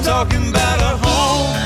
talking about a home.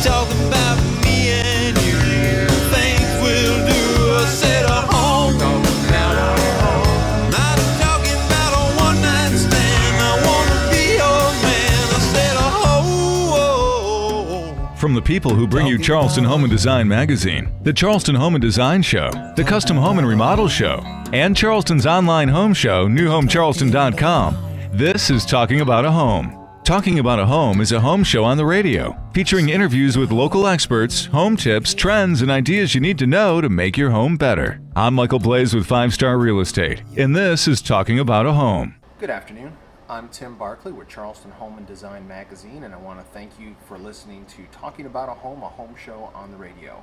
Talking about me and you. Things we'll do. I said a home. Talking about a home. Not talking about a one-night stand. I wanna be your man. I said a home. From the people who bring you Charleston Home and Design Magazine, the Charleston Home and Design Show, the Custom Home and Remodel Show, and Charleston's online home show, newhomecharleston.com, this is Talking About a Home. Talking About a Home is a home show on the radio, featuring interviews with local experts, home tips, trends, and ideas you need to know to make your home better. I'm Michael Blaze with 5 Star Real Estate, and this is Talking About a Home. Good afternoon. I'm Tim Barkley with Charleston Home and Design Magazine, and I want to thank you for listening to Talking About a home show on the radio.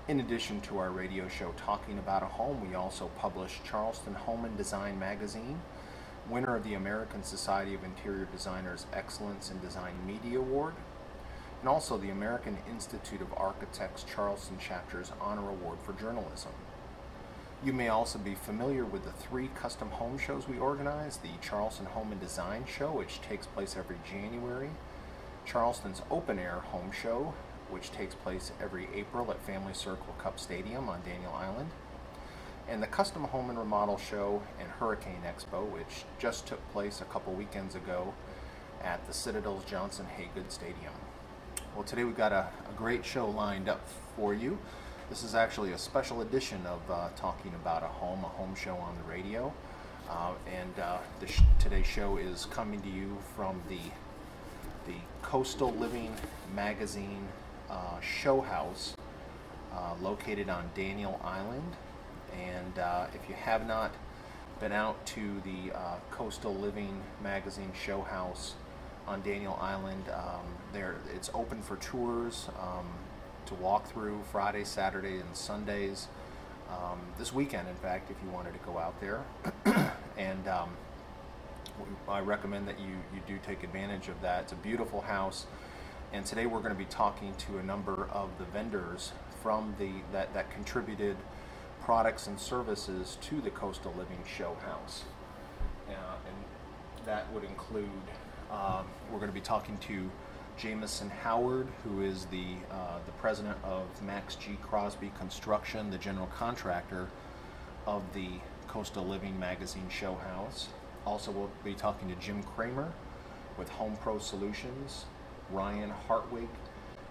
In addition to our radio show Talking About a Home, we also publish Charleston Home and Design Magazine, winner of the American Society of Interior Designers Excellence in Design Media Award, and also the American Institute of Architects Charleston Chapter's Honor Award for Journalism. You may also be familiar with the 3 custom home shows we organize: the Charleston Home and Design Show, which takes place every January, Charleston's Open Air Home Show, which takes place every April at Family Circle Cup Stadium on Daniel Island, and the Custom Home and Remodel Show and Hurricane Expo, which just took place a couple weekends ago at the Citadel's Johnson Haygood Stadium. Well, today we've got a great show lined up for you. This is actually a special edition of Talking About a home show on the radio. Today's show is coming to you from the Coastal Living Magazine show house located on Daniel Island. And if you have not been out to the Coastal Living Magazine show house on Daniel Island, it's open for tours to walk through Friday, Saturday, and Sundays. This weekend, in fact, if you wanted to go out there. And I recommend that you do take advantage of that. It's a beautiful house. And today we're going to be talking to a number of the vendors from that contributed products and services to the Coastal Living Show House. And that would include, we're going to be talking to Jameson Howard, who is the president of Max G. Crosby Construction, the general contractor of the Coastal Living Magazine Show House. Also, we'll be talking to Jim Kramer with Home Pro Solutions, Ryan Hartwig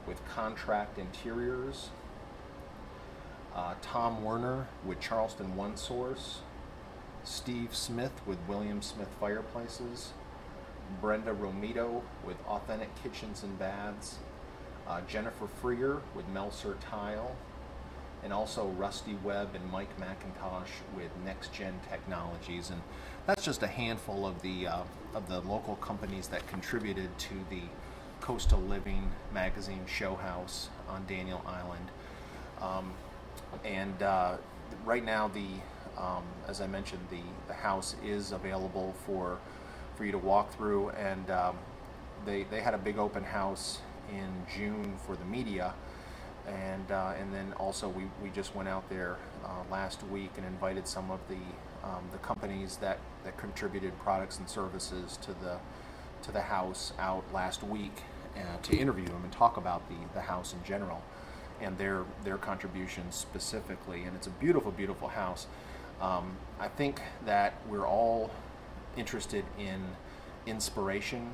with Contract Interiors, Tom Werner with Charleston One Source, Steve Smith with William Smith Fireplaces, Brenda Romito with Authentic Kitchens and Baths, Jennifer Freer with Melser Tile, and also Rusty Webb and Mike McIntosh with Next Gen Technologies. And that's just a handful of the local companies that contributed to the Coastal Living Magazine show house on Daniel Island. Right now, as I mentioned, the house is available for you to walk through, and they had a big open house in June for the media, and then also we just went out there last week and invited some of the companies that contributed products and services to the house out last week to interview them and talk about the house in general and their contributions specifically. And it's a beautiful, beautiful house. I think that we're all interested in inspiration,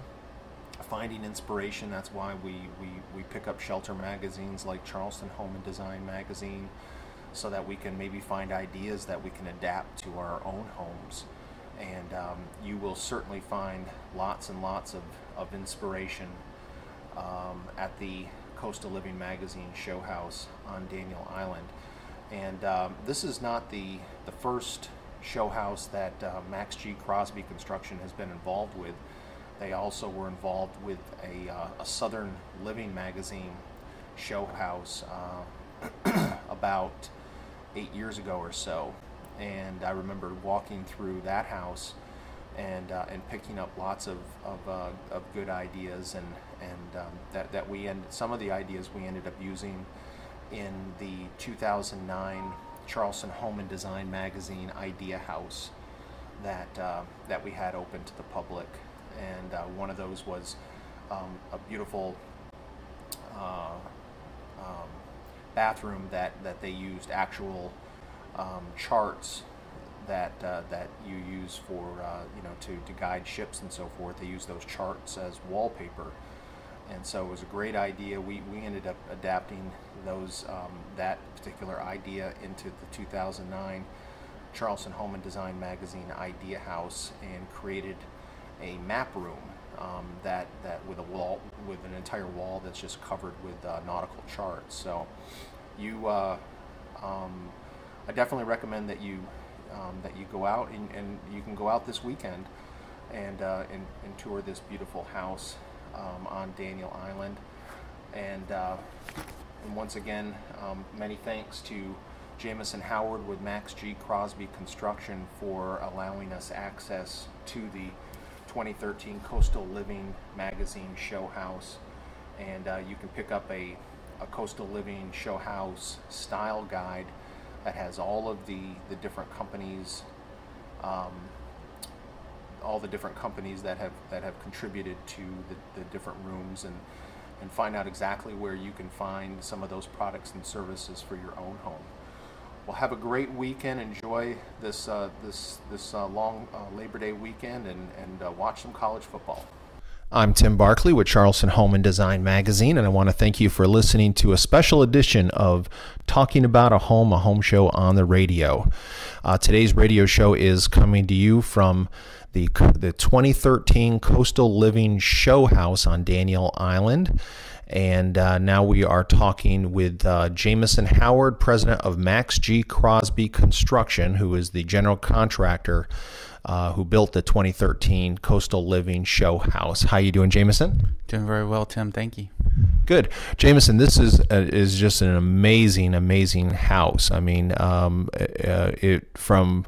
finding inspiration. That's why we pick up shelter magazines like Charleston Home and Design Magazine, so that we can maybe find ideas that we can adapt to our own homes. And you will certainly find lots and lots of inspiration at the Coastal Living Magazine show house on Daniel Island. And this is not the first show house that Max G. Crosby Construction has been involved with. They also were involved with a Southern Living Magazine show house about 8 years ago or so. And I remember walking through that house and picking up lots of good ideas, and some of the ideas we ended up using in the 2009 Charleston Home and Design Magazine Idea House that we had open to the public. and one of those was a beautiful bathroom that they used actual charts that you use for to guide ships and so forth. They use those charts as wallpaper, and so it was a great idea. We ended up adapting those that particular idea into the 2009 Charleston Home and Design Magazine Idea House, and created a map room that with a wall, with an entire wall that's just covered with nautical charts. So I definitely recommend that you go out, and you can go out this weekend and tour this beautiful house on Daniel Island. And once again, many thanks to Jamison Howard with Max G. Crosby Construction for allowing us access to the 2013 Coastal Living Magazine Show House. And you can pick up a Coastal Living Show House style guide that has all of the different companies, all the different companies that have contributed to the different rooms, and find out exactly where you can find some of those products and services for your own home. Well, have a great weekend. Enjoy this long Labor Day weekend, and watch some college football. I'm Tim Barkley with Charleston Home and Design Magazine, and I want to thank you for listening to a special edition of Talking About a Home show on the radio. Today's radio show is coming to you from the 2013 Coastal Living Show House on Daniel Island. And now we are talking with Jamison Howard, president of Max G. Crosby Construction, who is the general contractor who built the 2013 Coastal Living Show House. How you doing, Jamison? Doing very well, Tim. Thank you. Good. Jamison, this is just an amazing house. I mean, from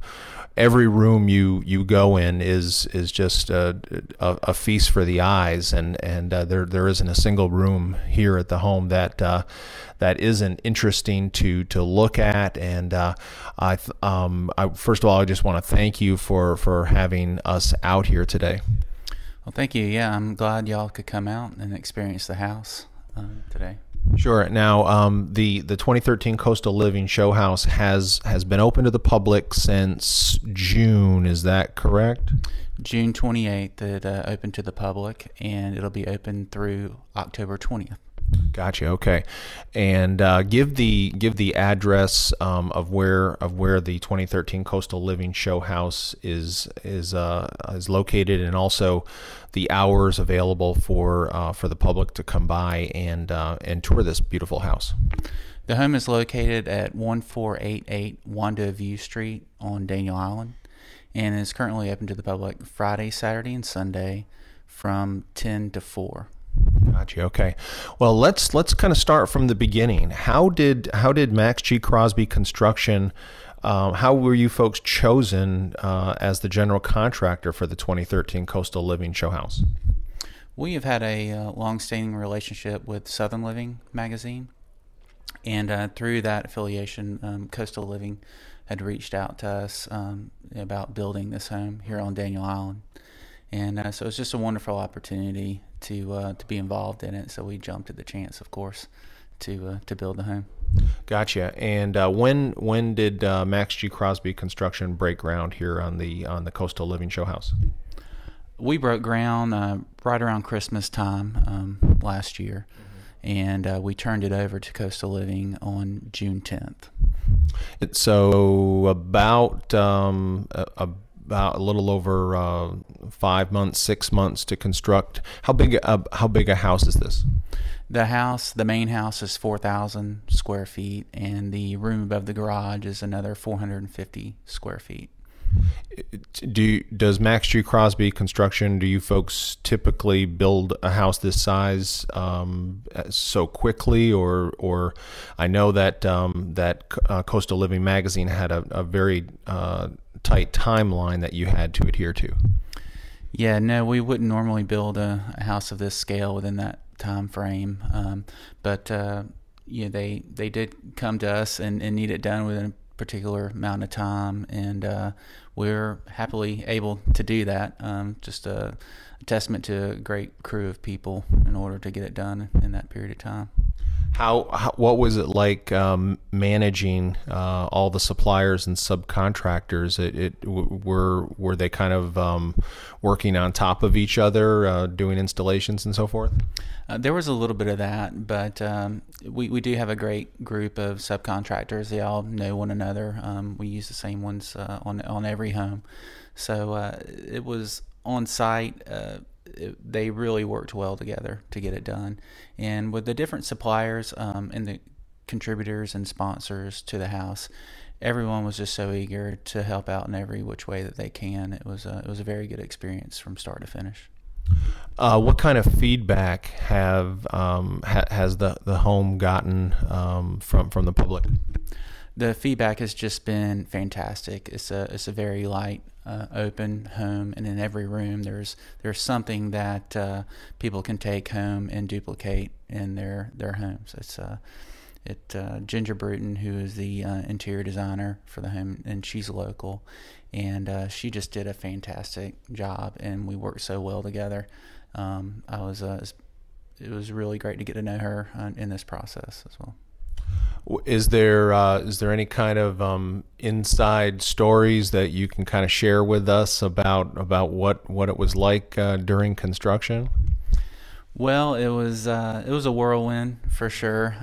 every room you go in is just a feast for the eyes, and there isn't a single room here at the home that isn't interesting to look at. And I first of all, I just want to thank you for having us out here today. Well, thank you. Yeah, I'm glad y'all could come out and experience the house today. Sure. Now, the 2013 Coastal Living Show House has been open to the public since June. Is that correct? June 28th, it opened to the public, and it'll be open through October 20th. Gotcha. Okay, and give the address of where the 2013 Coastal Living Show House is located, and also the hours available for the public to come by and tour this beautiful house. The home is located at 1488 Wando View Street on Daniel Island, and is currently open to the public Friday, Saturday, and Sunday from 10 to 4. Gotcha. Okay. Well, let's kind of start from the beginning. How did Max G. Crosby Construction, how were you folks chosen as the general contractor for the 2013 Coastal Living Show House? We have had a long-standing relationship with Southern Living Magazine, and through that affiliation, Coastal Living had reached out to us about building this home here on Daniel Island. And so it's just a wonderful opportunity to be involved in it. So we jumped at the chance, of course, to build the home. Gotcha. And when did Max G. Crosby Construction break ground here on the Coastal Living Show House? We broke ground right around Christmas time last year, and we turned it over to Coastal Living on June 10th. So about a little over 5 months, 6 months to construct. How big a house is this? The main house is 4,000 square feet, and the room above the garage is another 450 square feet. Does Max G. Crosby Construction, do you folks typically build a house this size so quickly, or I know that Coastal Living Magazine had a very tight timeline that you had to adhere to? Yeah, no, we wouldn't normally build a house of this scale within that time frame, but they did come to us and need it done within a particular amount of time, and we're happily able to do that. Just a testament to a great crew of people in order to get it done in that period of time. What was it like managing all the suppliers and subcontractors? Were they kind of working on top of each other, doing installations and so forth? There was a little bit of that, but we do have a great group of subcontractors. They all know one another. We use the same ones on every home, so it was on site. They really worked well together to get it done. And with the different suppliers and the contributors and sponsors to the house, everyone was just so eager to help out in every which way that they can. It was a very good experience from start to finish. What kind of feedback has the home gotten from the public? The feedback has just been fantastic. It's a very light, open home, and in every room there's something that people can take home and duplicate in their homes. It's Ginger Bruton, who is the interior designer for the home, and she's local, and she just did a fantastic job, and we worked so well together. It was really great to get to know her in this process as well. Is there any kind of inside stories that you can kind of share with us about what it was like during construction? Well, it was a whirlwind for sure,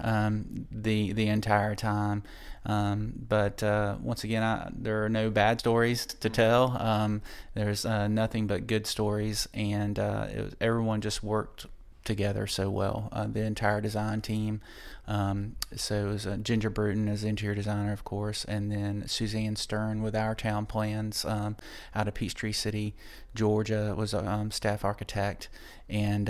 the entire time. But once again, there are no bad stories to tell. There's nothing but good stories, and everyone just worked together so well. The entire design team. So it was Ginger Bruton as the interior designer, of course, and then Suzanne Stern with Our Town Plans out of Peachtree City, Georgia, was a staff architect, and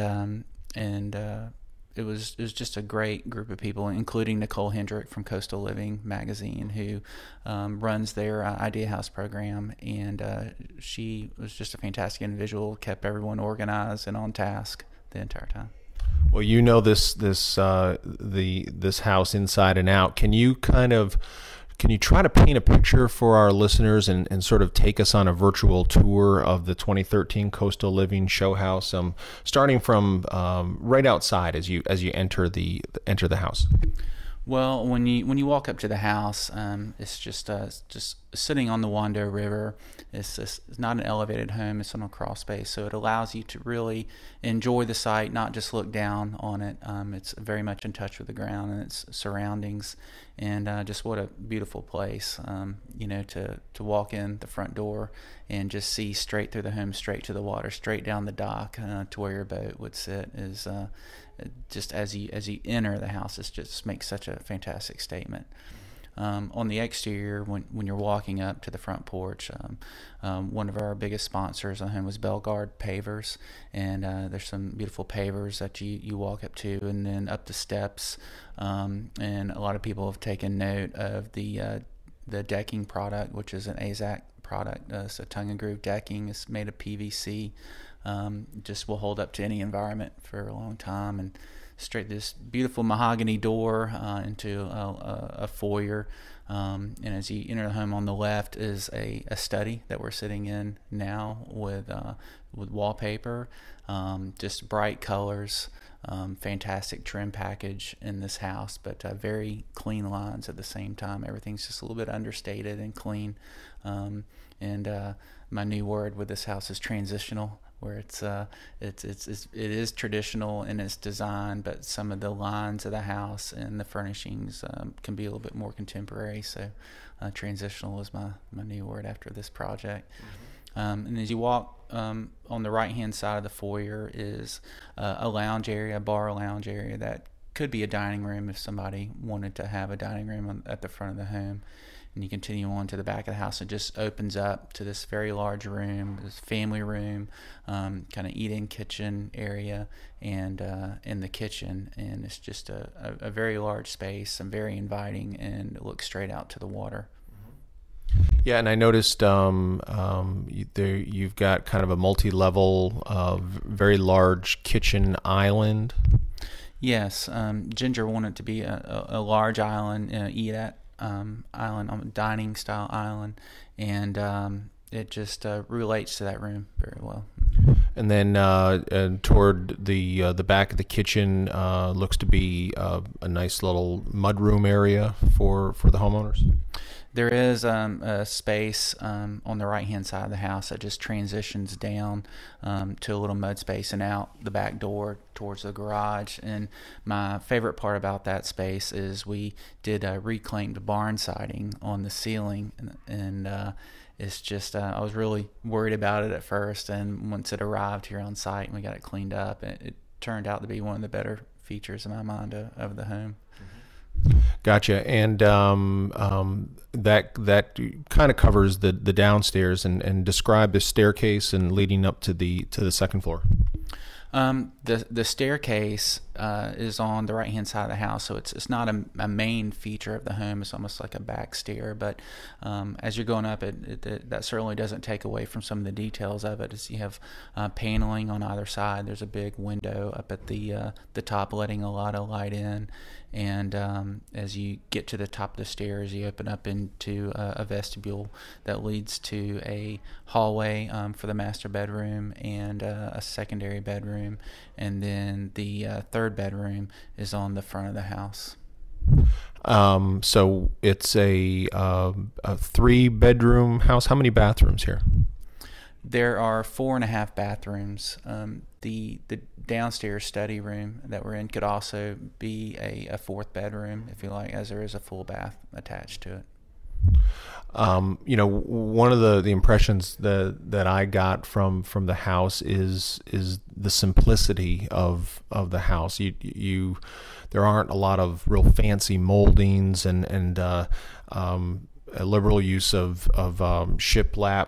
it was just a great group of people, including Nicole Hendrick from Coastal Living magazine, who runs their Idea House program, and she was just a fantastic individual, kept everyone organized and on task the entire time. Well, you know this house inside and out. Can you try to paint a picture for our listeners and sort of take us on a virtual tour of the 2013 Coastal Living Show House, starting from right outside as you enter the house? Well, when you walk up to the house, it's just sitting on the Wando River. It's not an elevated home; it's on a crawl space, so it allows you to really enjoy the site, not just look down on it. It's very much in touch with the ground and its surroundings, and just what a beautiful place. To walk in the front door and just see straight through the home, straight to the water, straight down the dock to where your boat would sit is. Just as you enter the house, it just makes such a fantastic statement. On the exterior, when you're walking up to the front porch, one of our biggest sponsors on home was Belgard Pavers, and there's some beautiful pavers that you walk up to, and then up the steps. And a lot of people have taken note of the decking product, which is an AZAC product. So tongue and groove decking is made of PVC. Just will hold up to any environment for a long time, and straight this beautiful mahogany door into a foyer, and as you enter the home on the left is a study that we're sitting in now with wallpaper, just bright colors, fantastic trim package in this house, but very clean lines at the same time. Everything's just a little bit understated and clean, and my new word with this house is transitional, where it is traditional in its design, but some of the lines of the house and the furnishings can be a little bit more contemporary. So transitional is my new word after this project. Mm-hmm. And as you walk on the right-hand side of the foyer is a lounge area, a bar lounge area that could be a dining room if somebody wanted to have a dining room at the front of the home. And you continue on to the back of the house, it just opens up to this very large room, this family room, kind of eat-in kitchen area, and in the kitchen. And it's just a very large space and very inviting, and it looks straight out to the water. Yeah, and I noticed you've got kind of a multi-level, very large kitchen island. Yes, Ginger wanted it to be a large island, eat-at island, dining style island, and it just relates to that room very well. And then and toward the back of the kitchen looks to be a nice little mudroom area for the homeowners. There is a space on the right-hand side of the house that just transitions down to a little mud space and out the back door towards the garage. And my favorite part about that space is we did reclaimed barn siding on the ceiling, and it's just I was really worried about it at first, and once it arrived here on site and we got it cleaned up, it turned out to be one of the better features in my mind of the home. Gotcha. And that kind of covers the downstairs, and describe the staircase and leading up to the second floor. The staircase is on the right-hand side of the house, so it's not a main feature of the home. It's almost like a back stair, but as you're going up, that certainly doesn't take away from some of the details of it. As you have paneling on either side, there's a big window up at the top, letting a lot of light in. And as you get to the top of the stairs, you open up into a vestibule that leads to a hallway for the master bedroom and a secondary bedroom. And then the third bedroom is on the front of the house. So it's a 3-bedroom house. How many bathrooms here? There are 4.5 bathrooms. The downstairs study room that we're in could also be a 4th bedroom, if you like, as there is a full bath attached to it. One of the impressions that I got from the house is the simplicity of the house. There aren't a lot of real fancy moldings and a liberal use of shiplap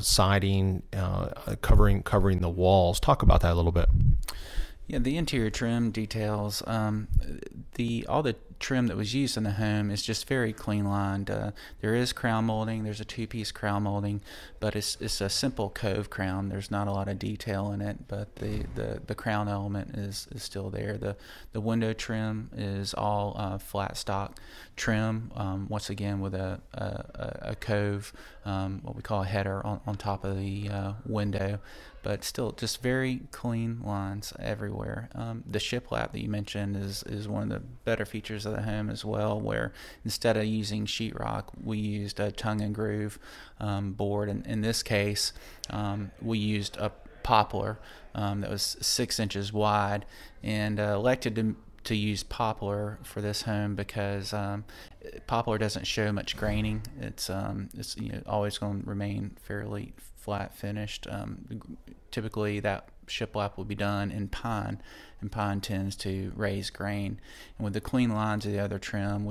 siding covering the walls. Talk about that a little bit. Yeah, the interior trim details, all the trim that was used in the home is just very clean lined. There is crown molding. There's a 2-piece crown molding, but it's a simple cove crown. There's not a lot of detail in it, but the crown element is still there. The window trim is all flat stock trim, once again with a cove, what we call a header on top of the window, but still just very clean lines everywhere. The shiplap that you mentioned is one of the better features of the home as well, where instead of using sheetrock, we used a tongue and groove board, and in this case we used a poplar that was 6 inches wide, and elected to use poplar for this home because poplar doesn't show much graining. It's always going to remain fairly flat finished. Typically that shiplap will be done in pine, and pine tends to raise grain. And with the clean lines of the other trim,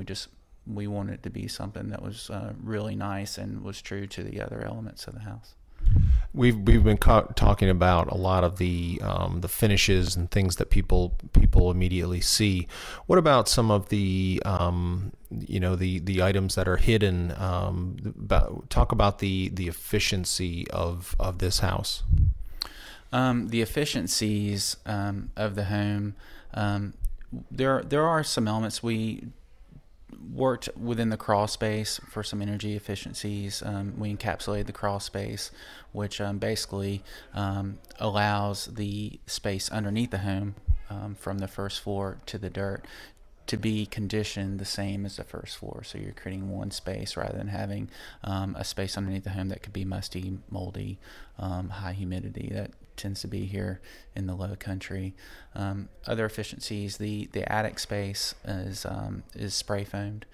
we wanted it to be something that was really nice and was true to the other elements of the house. We've been talking about a lot of the finishes and things that people immediately see. What about some of the the items that are hidden? Talk about the efficiency of this house. The efficiencies of the home. There are some elements. We worked within the crawl space for some energy efficiencies. We encapsulated the crawl space, which basically allows the space underneath the home from the first floor to the dirt to be conditioned the same as the first floor. So you're creating one space rather than having a space underneath the home that could be musty, moldy, high humidity. That tends to be here in the low country. Other efficiencies, the attic space is spray foamed,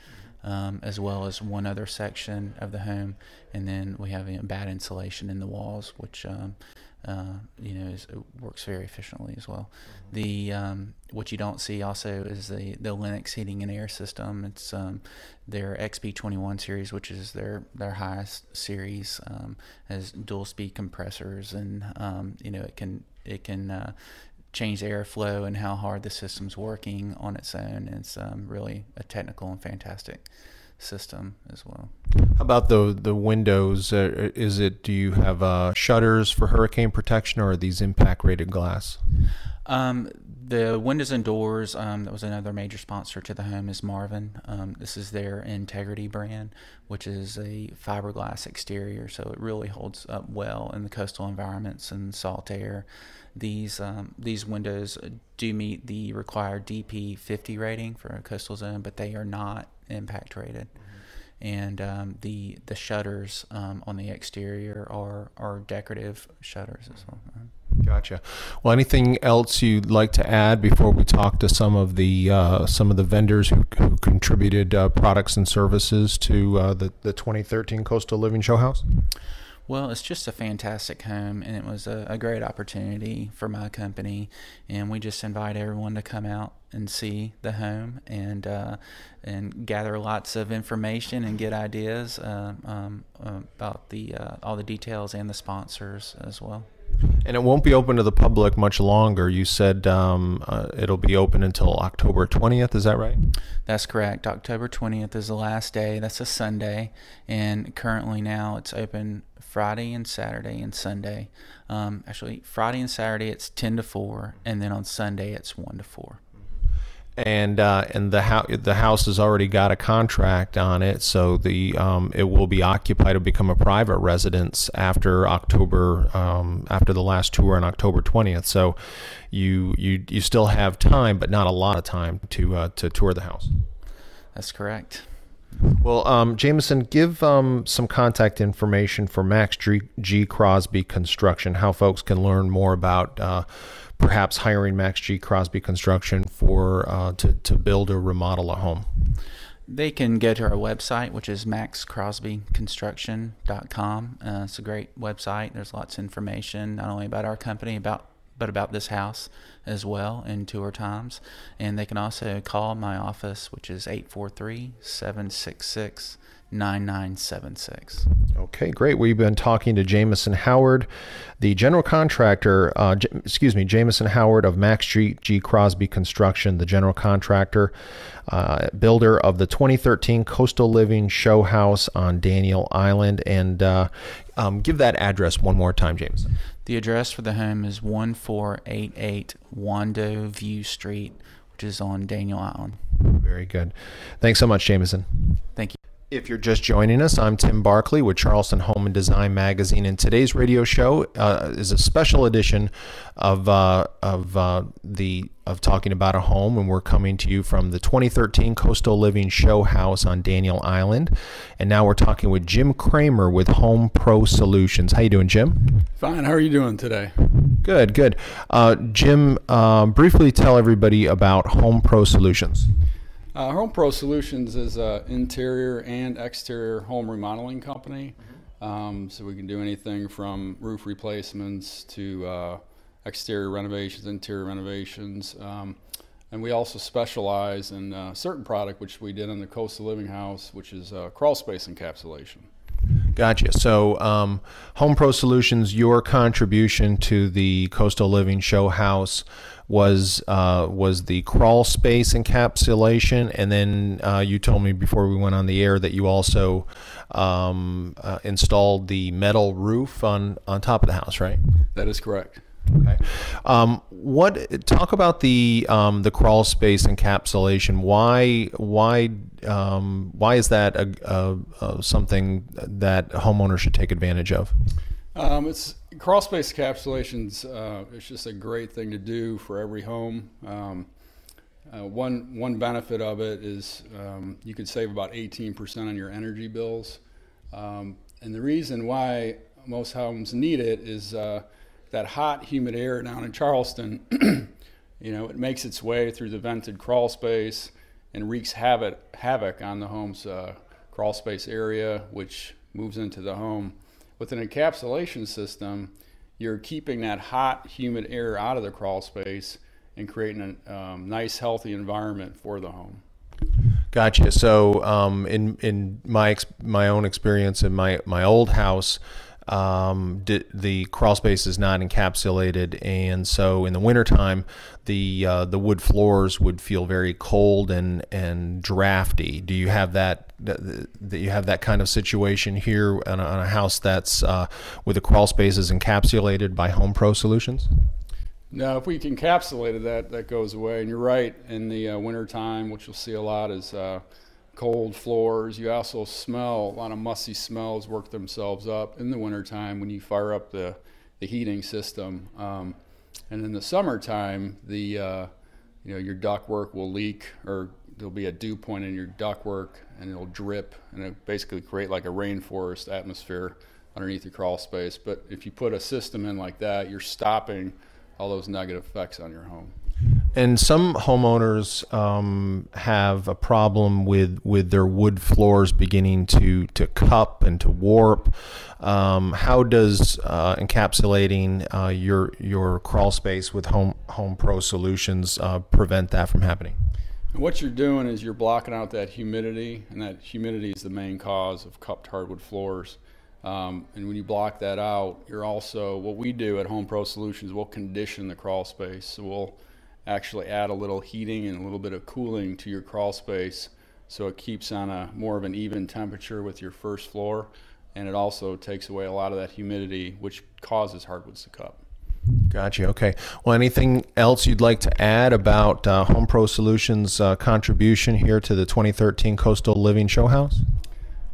as well as one other section of the home, and then we have bad insulation in the walls, which it works very efficiently as well. The what you don't see also is the Lennox heating and air system. It's their XP21 series, which is their highest series, has dual speed compressors, and it can change the airflow and how hard the system's working on its own. It's really a technical and fantastic system as well. How about the windows? Do you have shutters for hurricane protection, or are these impact rated glass? The windows and doors, that was another major sponsor to the home, is Marvin. This is their Integrity brand, which is a fiberglass exterior, so it really holds up well in the coastal environments and salt air. These windows do meet the required DP50 rating for a coastal zone, but they are not impact rated. And the shutters on the exterior are decorative shutters as well. Gotcha. Well, anything else you'd like to add before we talk to some of the vendors who contributed products and services to the 2013 Coastal Living Show House? Well, it's just a fantastic home, and it was a great opportunity for my company, and we just invite everyone to come out and see the home and gather lots of information and get ideas about all the details and the sponsors as well. And it won't be open to the public much longer. You said it'll be open until October 20th. Is that right? That's correct. October 20th is the last day. That's a Sunday. And currently now it's open Friday and Saturday and Sunday. Actually, Friday and Saturday it's 10 to 4, and then on Sunday it's 1 to 4. And the house has already got a contract on it, so it will be occupied. It'll become a private residence after the last tour on October 20th. So you still have time, but not a lot of time to tour the house. That's correct. Well, Jameson, give some contact information for Max G. Crosby Construction, how folks can learn more about perhaps hiring Max G. Crosby Construction to build or remodel a home. They can go to our website, which is maxcrosbyconstruction.com. It's a great website. There's lots of information, not only about our company, but about this house as well, and tour times. And they can also call my office, which is 843-766-9976. Okay, great. We've been talking to Jameson Howard, the general contractor, Jameson Howard of Max G. Crosby Construction, the general contractor, builder of the 2013 Coastal Living Show House on Daniel Island. And give that address one more time, Jameson. The address for the home is 1488 Wando View Street, which is on Daniel Island. Very good. Thanks so much, Jameson. Thank you. If you're just joining us, I'm Tim Barkley with Charleston Home and Design Magazine, and today's radio show is a special edition of Talking About a Home, and we're coming to you from the 2013 Coastal Living Show House on Daniel Island. And now we're talking with Jim Kramer with Home Pro Solutions. How you doing, Jim? Fine. How are you doing today? Good, good. Jim, briefly tell everybody about Home Pro Solutions. Home Pro Solutions is an interior and exterior home remodeling company. So we can do anything from roof replacements to exterior renovations, interior renovations. And we also specialize in a certain product which we did in the Coastal Living House, which is crawl space encapsulation. Gotcha. So Home Pro Solutions, your contribution to the Coastal Living Show House was the crawl space encapsulation, and then you told me before we went on the air that you also installed the metal roof on top of the house, right? That is correct. Okay. Talk about the crawl space encapsulation. Why is that something that homeowners should take advantage of? It's crawl space encapsulations. It's just a great thing to do for every home. One benefit of it is you could save about 18% on your energy bills. And the reason why most homes need it is that hot, humid air down in Charleston. It makes its way through the vented crawl space and wreaks havoc on the home's crawl space area, which moves into the home. With an encapsulation system, you're keeping that hot, humid air out of the crawl space and creating a nice, healthy environment for the home. Gotcha. So, in my own experience in my old house, the crawl space is not encapsulated, and so in the wintertime, the wood floors would feel very cold and drafty. Do you have that kind of situation here on a house that's with the crawl spaces encapsulated by Home Pro Solutions? No, if we encapsulated that goes away. And you're right, in the wintertime, which you'll see a lot is cold floors. You also smell, a lot of musty smells work themselves up in the wintertime when you fire up the heating system. And in the summertime, your ductwork will leak, or there'll be a dew point in your ductwork, and it'll drip, and it'll basically create like a rainforest atmosphere underneath your crawl space. But if you put a system in like that, you're stopping all those negative effects on your home. And some homeowners have a problem with their wood floors beginning to cup and to warp. How does encapsulating your crawl space with Home Pro Solutions prevent that from happening? And what you're doing is you're blocking out that humidity, and that humidity is the main cause of cupped hardwood floors. And when you block that out, you're also, what we do at Home Pro Solutions, we'll condition the crawl space. So we'll actually add a little heating and a little bit of cooling to your crawl space, so it keeps on a more of an even temperature with your first floor, and it also takes away a lot of that humidity, which causes hardwoods to cup. Gotcha. Okay. Well, anything else you'd like to add about Home Pro Solutions' contribution here to the 2013 Coastal Living Show House?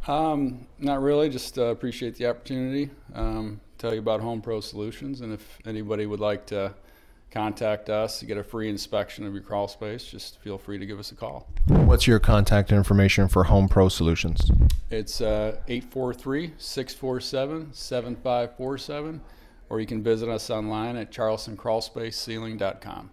Not really. Just appreciate the opportunity. Tell you about Home Pro Solutions, and if anybody would like to contact us to get a free inspection of your crawl space, just feel free to give us a call. What's your contact information for Home Pro Solutions? It's 843-647-7547, or you can visit us online at charlestoncrawlspaceceiling.com.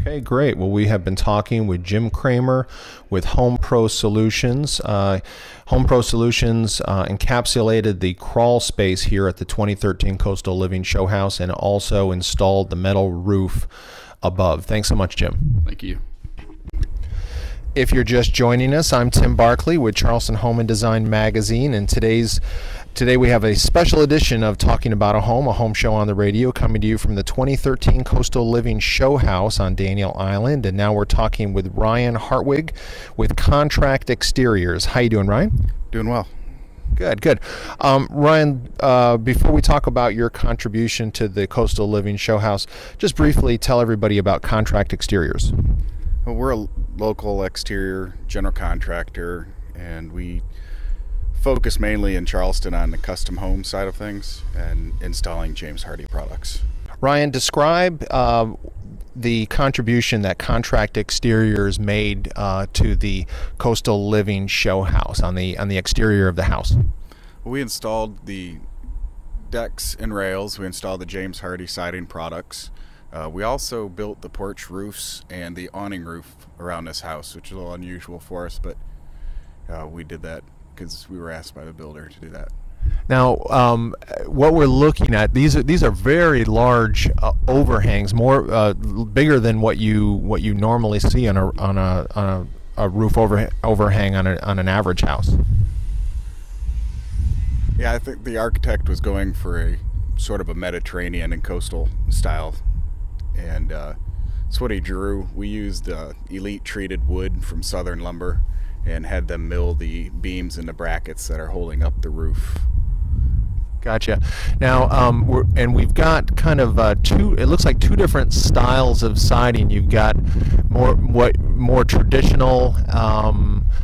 Okay, great. Well, we have been talking with Jim Kramer with Home Pro Solutions. Home Pro Solutions encapsulated the crawl space here at the 2013 Coastal Living Show House and also installed the metal roof above. Thanks so much, Jim. Thank you. If you're just joining us, I'm Tim Barkley with Charleston Home and Design Magazine, and today we have a special edition of Talking About a Home show on the radio, coming to you from the 2013 Coastal Living Show House on Daniel Island. And now we're talking with Ryan Hartwig with Contract Exteriors. How you doing, Ryan? Doing well. Good. Ryan, before we talk about your contribution to the Coastal Living Show House, just briefly tell everybody about Contract Exteriors. Well, we're a local exterior general contractor, and we focus mainly in Charleston on the custom home side of things and installing James Hardie products. Ryan, describe the contribution that Contract Exteriors made to the Coastal Living Show House on the exterior of the house. We installed the decks and rails. We installed the James Hardie siding products. We also built the porch roofs and the awning roof around this house, which is a little unusual for us, but we did that because we were asked by the builder to do that. Now, what we're looking at, these are very large overhangs, more bigger than what you normally see on a roof overhang on an average house. Yeah, I think the architect was going for a sort of a Mediterranean and coastal style, and that's what he drew. We used elite treated wood from Southern Lumber and had them mill the beams into brackets that are holding up the roof. Gotcha. Now, we've got kind of it looks like two different styles of siding. You've got more traditional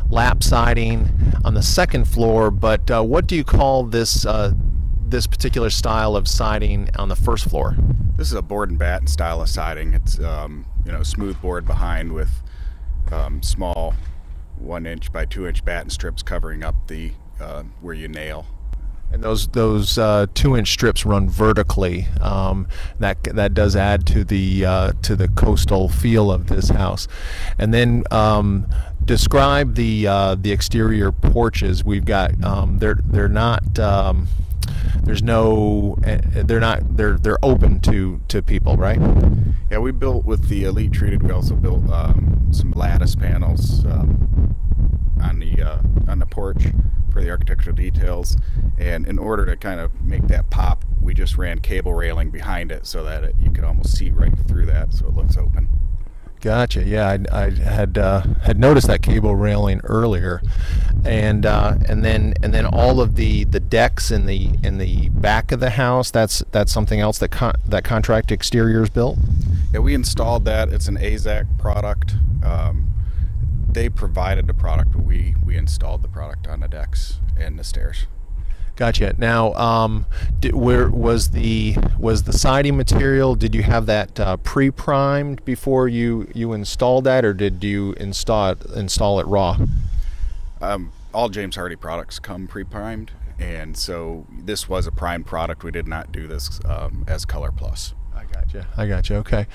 lap siding on the second floor, but what do you call this particular style of siding on the first floor? This is a board and batten style of siding. It's smooth board behind with small 1-inch by 2-inch batten strips covering up the where you nail. And those 2-inch strips run vertically. That does add to the coastal feel of this house. And then describe the exterior porches. We've got they're open to people, right? Yeah, we built with the elite treated. We also built some lattice panels on the porch for the architectural details, and in order to kind of make that pop, we just ran cable railing behind it so that you could almost see right through that, so it looks open. Gotcha. Yeah, I had noticed that cable railing earlier, and then all of the decks in the back of the house. That's something else that Contract Exteriors built. Yeah, we installed that. It's an AZAC product. They provided the product, but we installed the product on the decks and the stairs. Gotcha. Now, where was the siding material? Did you have that pre-primed before you installed that, or did you install it raw? All James Hardie products come pre-primed, and so this was a primed product. We did not do this as Color Plus. I gotcha. Okay.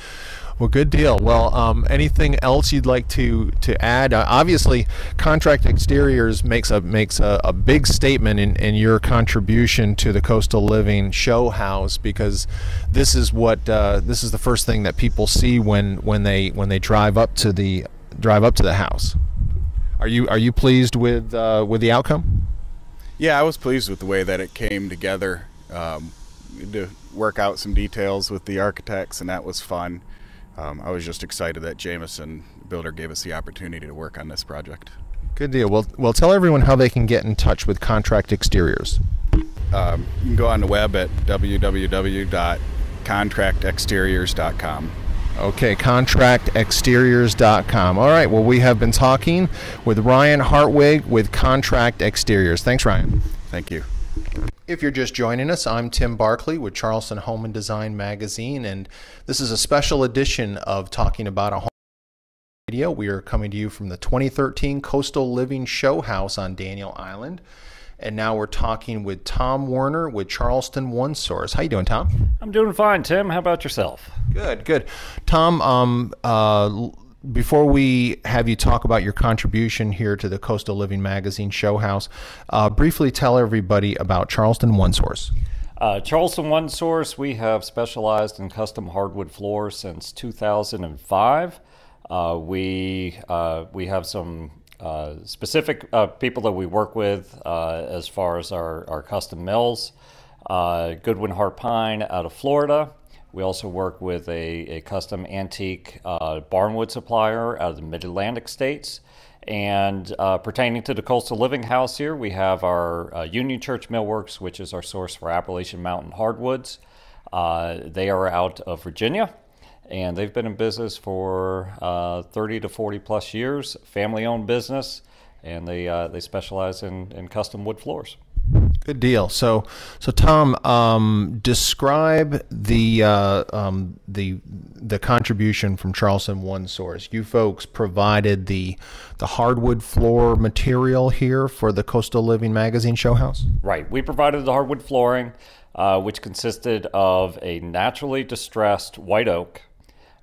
Well, good deal. Well, anything else you'd like to add? Obviously, Contract Exteriors makes a big statement in your contribution to the Coastal Living Show House, because this is the first thing that people see when they drive up to the house. Are you pleased with the outcome? Yeah, I was pleased with the way that it came together. To work out some details with the architects, and that was fun. I was just excited that Jameson Builder gave us the opportunity to work on this project. Good deal. Well, tell everyone how they can get in touch with Contract Exteriors. You can go on the web at www.contractexteriors.com. Okay, contractexteriors.com. All right, well, we have been talking with Ryan Hartwig with Contract Exteriors. Thanks, Ryan. Thank you. If you're just joining us, I'm Tim Barkley with Charleston Home and Design Magazine, and this is a special edition of Talking About a Home Radio. We are coming to you from the 2013 Coastal Living Show House on Daniel Island, and now we're talking with Tom Warner with Charleston One Source. How you doing, Tom? I'm doing fine, Tim. How about yourself? Good. Tom, before we have you talk about your contribution here to the Coastal Living Magazine Show House, briefly tell everybody about Charleston One Source. Charleston One Source, we have specialized in custom hardwood floors since 2005. We have some specific people that we work with as far as our custom mills. Goodwin Hart Pine out of Florida. We also work with a custom antique barnwood supplier out of the Mid-Atlantic states. And pertaining to the Coastal Living House here, we have our Union Church Millworks, which is our source for Appalachian Mountain hardwoods. They are out of Virginia, and they've been in business for 30 to 40 plus years, family-owned business, and they specialize in custom wood floors. Good deal. So Tom, describe the contribution from Charleston One Source. You folks provided the hardwood floor material here for the Coastal Living Magazine Show House? Right. We provided the hardwood flooring, which consisted of a naturally distressed white oak,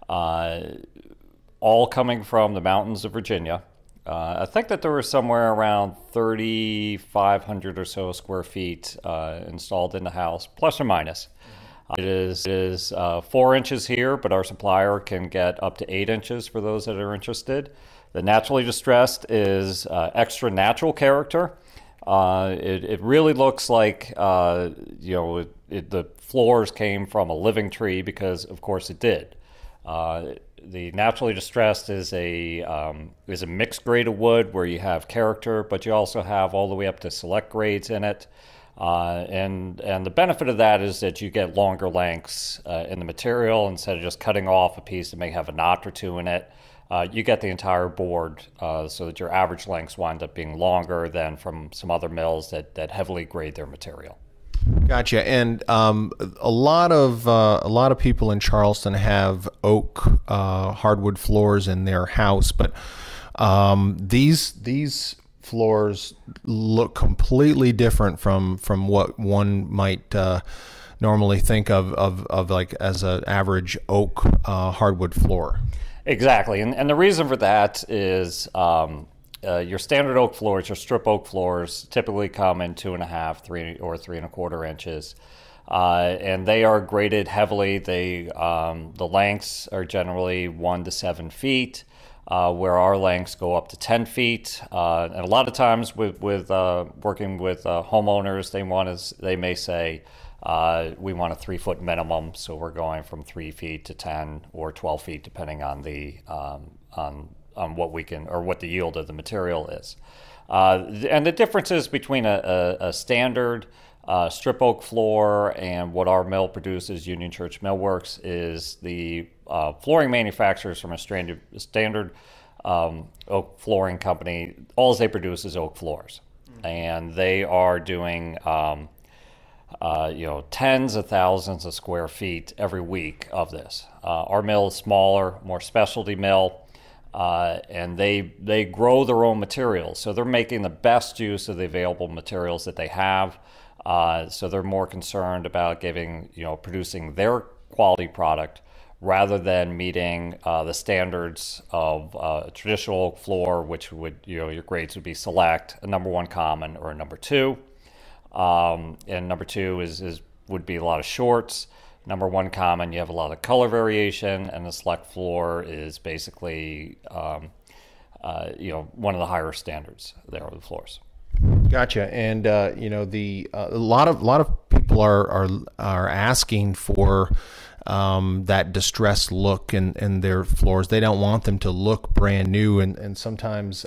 all coming from the mountains of Virginia. I think that there were somewhere around 3,500 or so square feet installed in the house, plus or minus. It is 4 inches here, but our supplier can get up to 8 inches for those that are interested. The naturally distressed is extra natural character. It really looks like the floors came from a living tree, because of course it did. The naturally distressed is a mixed grade of wood where you have character, but you also have all the way up to select grades in it. And the benefit of that is that you get longer lengths in the material. Instead of just cutting off a piece that may have a knot or two in it, you get the entire board, so that your average lengths wind up being longer than from some other mills that heavily grade their material. Gotcha. And a lot of people in Charleston have oak hardwood floors in their house, but these floors look completely different from what one might normally think of like as an average oak hardwood floor. Exactly, and the reason for that is your standard oak floors, your strip oak floors, typically come in 2.5, 3, or 3 1/4 inches, and they are graded heavily. The lengths are generally 1 to 7 feet, where our lengths go up to 10 feet. And a lot of times with working with homeowners, they may say We want a 3-foot minimum, so we're going from 3 feet to 10 or 12 feet, depending on the on what we can, or what the yield of the material is. And the differences between a standard strip oak floor and what our mill produces, Union Church Millworks, is the flooring manufacturers from a standard oak flooring company. All they produce is oak floors, and they are doing tens of thousands of square feet every week of this. Our mill is smaller, more specialty mill. And they grow their own materials, so they're making the best use of the available materials that they have. So they're more concerned about producing their quality product rather than meeting the standards of a traditional oak floor, which would, your grades would be select, a number 1 common, or a number 2. And number 2 would be a lot of shorts. Number 1 common, you have a lot of color variation, and the select floor is basically, one of the higher standards there of the floors. Gotcha. And a lot of people are asking for that distressed look in their floors. They don't want them to look brand new, and sometimes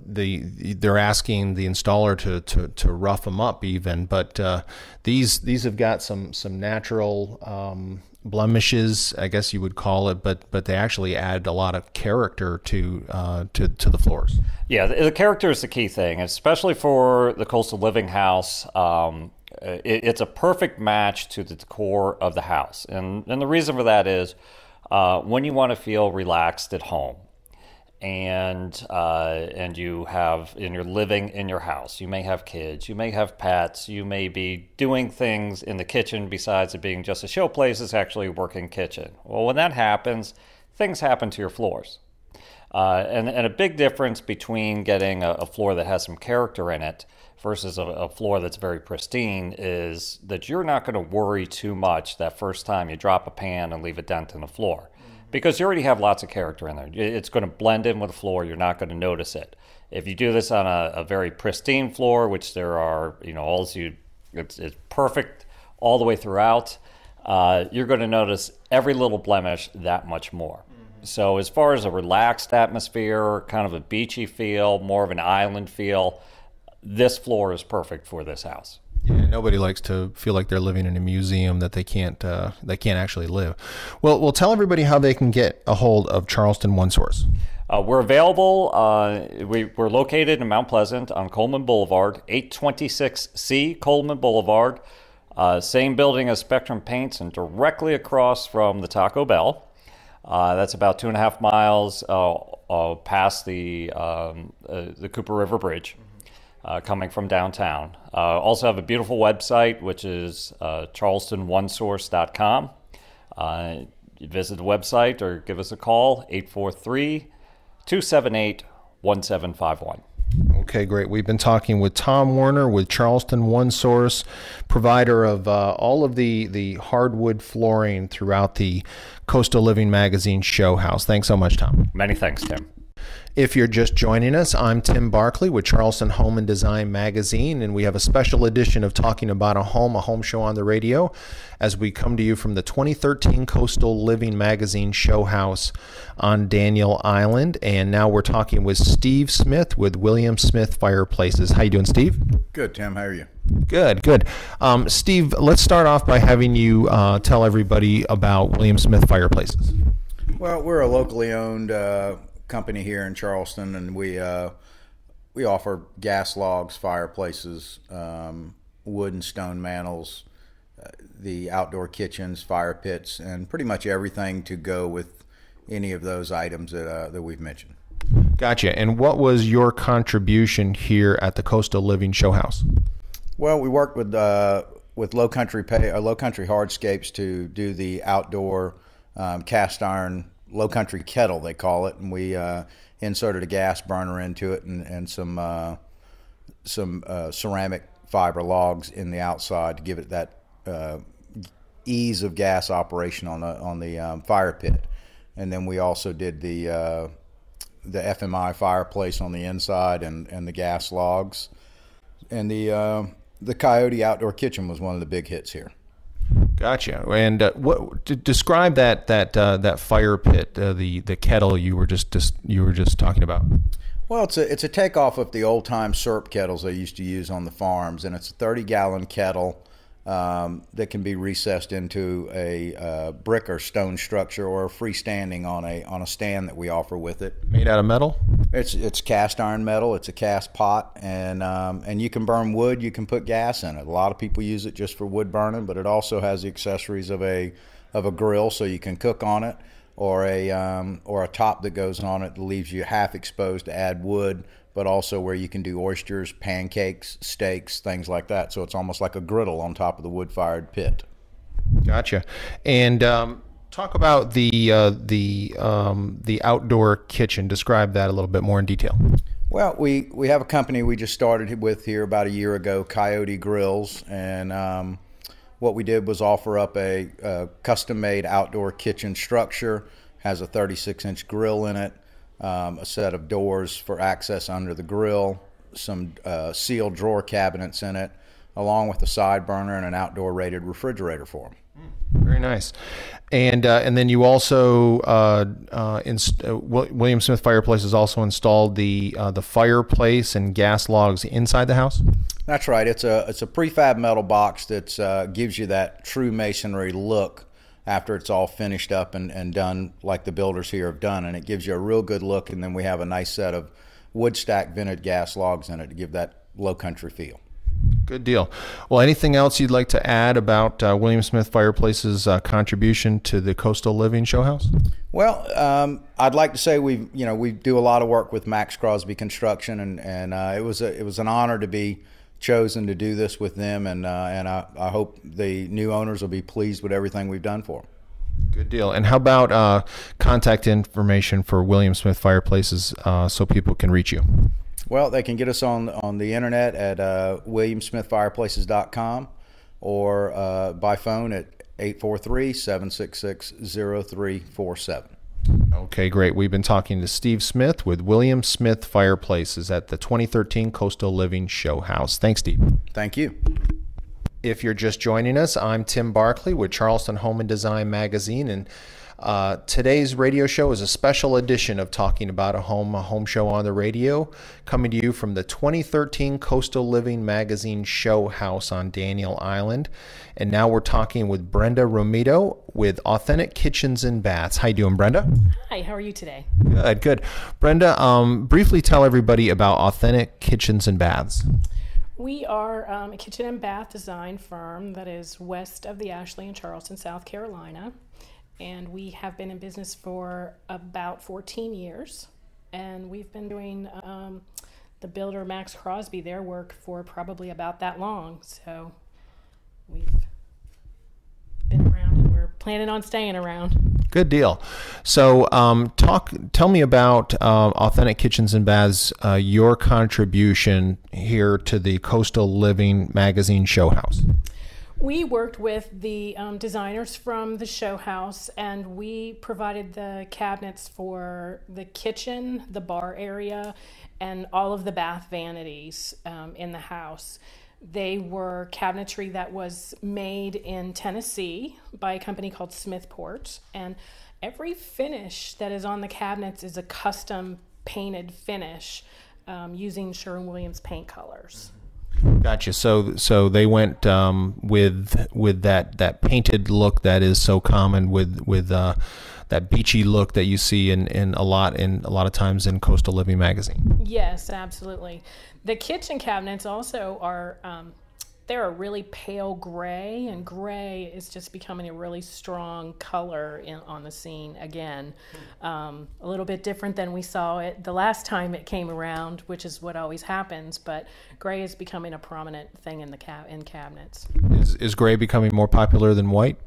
they're asking the installer to rough them up even, but these have got some natural blemishes, I guess you would call it, but they actually add a lot of character to the floors. Yeah, the character is the key thing, especially for the coastal living house. It's a perfect match to the decor of the house, and the reason for that is when you want to feel relaxed at home. And you're living in your house. You may have kids, you may have pets, you may be doing things in the kitchen besides it being just a show place. It's actually a working kitchen. Well, when that happens, things happen to your floors. And a big difference between getting a floor that has some character in it versus a floor that's very pristine is that you're not going to worry too much that first time you drop a pan and leave a dent in the floor. Because you already have lots of character in there. It's going to blend in with the floor. You're not going to notice it. If you do this on a very pristine floor, which there are, it's perfect all the way throughout, you're going to notice every little blemish that much more. Mm-hmm. So as far as a relaxed atmosphere, kind of a beachy feel, more of an island feel, this floor is perfect for this house. Yeah, nobody likes to feel like they're living in a museum that they can't actually live. Well, tell everybody how they can get a hold of Charleston One Source. We're available. We're located in Mount Pleasant on Coleman Boulevard, 826C Coleman Boulevard. Same building as Spectrum Paints, and directly across from the Taco Bell. That's about 2.5 miles past the Cooper River Bridge. Coming from downtown. Also have a beautiful website, which is charlestonOneSource.com. You visit the website or give us a call, 843-278-1751. Okay, great. We've been talking with Tom Werner with Charleston One Source, provider of all of the hardwood flooring throughout the Coastal Living Magazine show house. Thanks so much, Tom. Many thanks, Tim. If you're just joining us, I'm Tim Barkley with Charleston Home and Design Magazine, and we have a special edition of Talking About a Home show on the radio, as we come to you from the 2013 Coastal Living Magazine show house on Daniel Island. And now we're talking with Steve Smith with William Smith Fireplaces. How you doing, Steve? Good, Tim. How are you? Good. Steve, let's start off by having you tell everybody about William Smith Fireplaces. Well, we're a locally owned company here in Charleston, and we offer gas logs, fireplaces, wood and stone mantles, the outdoor kitchens, fire pits, and pretty much everything to go with any of those items that we've mentioned. Gotcha. And what was your contribution here at the Coastal Living Show House? Well, we worked with Low Country Hardscapes to do the outdoor cast iron Low Country kettle, they call it, and we inserted a gas burner into it and some ceramic fiber logs in the outside to give it that ease of gas operation on the fire pit. And then we also did the FMI fireplace on the inside and the gas logs. And the the Coyote Outdoor Kitchen was one of the big hits here. Gotcha. And describe that fire pit, the kettle you were just talking about. Well, it's a takeoff of the old time syrup kettles they used to use on the farms, and it's a 30-gallon kettle that can be recessed into a brick or stone structure or freestanding on a stand that we offer with it. Made out of metal? It's cast iron metal. It's a cast pot, and you can burn wood. You can put gas in it. A lot of people use it just for wood burning, but it also has the accessories of a grill, so you can cook on it, or a top that goes on it that leaves you half exposed to add wood, but also where you can do oysters, pancakes, steaks, things like that. So it's almost like a griddle on top of the wood-fired pit. Gotcha. And talk about the outdoor kitchen. Describe that a little bit more in detail. Well, we have a company we just started with here about a year ago, Coyote Grills, and what we did was offer up a custom-made outdoor kitchen structure. Has a 36-inch grill in it. A set of doors for access under the grill, some sealed drawer cabinets in it, along with a side burner and an outdoor rated refrigerator for them. Very nice. And then you also William Smith Fireplaces also installed the fireplace and gas logs inside the house. That's right. It's a prefab metal box that gives you that true masonry look after it's all finished up and done like the builders here have done, and it gives you a real good look. And then we have a nice set of wood stack vented gas logs in it to give that low country feel. Good deal. Well, anything else you'd like to add about William Smith Fireplace's contribution to the Coastal Living Show House? Well, I'd like to say we do a lot of work with Max Crosby Construction, and it was an honor to be chosen to do this with them, and I hope the new owners will be pleased with everything we've done for them. Good deal. And how about contact information for William Smith Fireplaces so people can reach you? Well, they can get us on the internet at williamsmithfireplaces.com or by phone at 843-766-0347. Okay, great. We've been talking to Steve Smith with William Smith Fireplaces at the 2013 Coastal Living Show House. Thanks, Steve. Thank you. If you're just joining us, I'm Tim Barkley with Charleston Home and Design Magazine, and today's radio show is a special edition of Talking About a Home show on the radio, coming to you from the 2013 Coastal Living Magazine Show House on Daniel Island. And now we're talking with Brenda Romito with Authentic Kitchens and Baths. How you doing, Brenda? Hi, how are you today? Good. Brenda, briefly tell everybody about Authentic Kitchens and Baths. We are a kitchen and bath design firm that is west of the Ashley in Charleston, South Carolina. And we have been in business for about 14 years. And we've been doing the builder Max Crosby, their work, for probably about that long. So we've been around and we're planning on staying around. Good deal. So tell me about Authentic Kitchens and Baths, your contribution here to the Coastal Living Magazine Show House. We worked with the designers from the show house, and we provided the cabinets for the kitchen, the bar area, and all of the bath vanities in the house. They were cabinetry that was made in Tennessee by a company called Smithport, and every finish that is on the cabinets is a custom painted finish using Sherwin-Williams paint colors. Gotcha. So they went with that painted look that is so common with that beachy look that you see in a lot of times in Coastal Living magazine. Yes, absolutely. The kitchen cabinets also are they're a really pale gray, and gray is just becoming a really strong color on the scene again. A little bit different than we saw it the last time it came around, which is what always happens, but gray is becoming a prominent thing in cabinets. Is gray becoming more popular than white?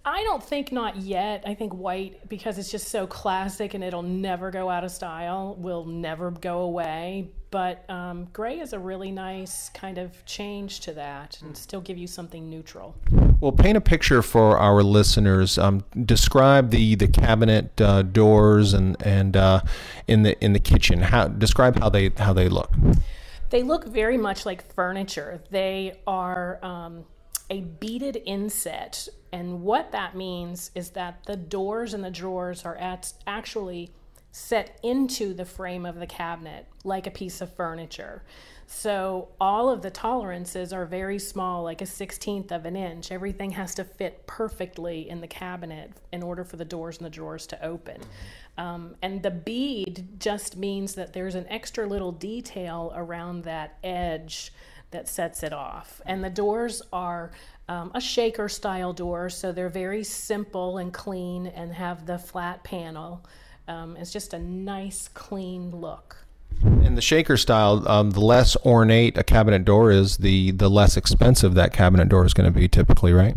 I don't think not yet. I think white, because it's just so classic and it'll never go out of style, will never go away. But gray is a really nice kind of change to that and still give you something neutral. Well, paint a picture for our listeners. Describe the cabinet doors and in the kitchen. Describe how they look. They look very much like furniture. They are a beaded inset, and what that means is that the doors and the drawers are actually set into the frame of the cabinet like a piece of furniture. So all of the tolerances are very small, like a 1/16 of an inch. Everything has to fit perfectly in the cabinet in order for the doors and the drawers to open. And the bead just means that there's an extra little detail around that edge that sets it off. And the doors are a shaker style door, so they're very simple and clean and have the flat panel. It's just a nice, clean look. In the shaker style, the less ornate a cabinet door is, the less expensive that cabinet door is going to be typically, right?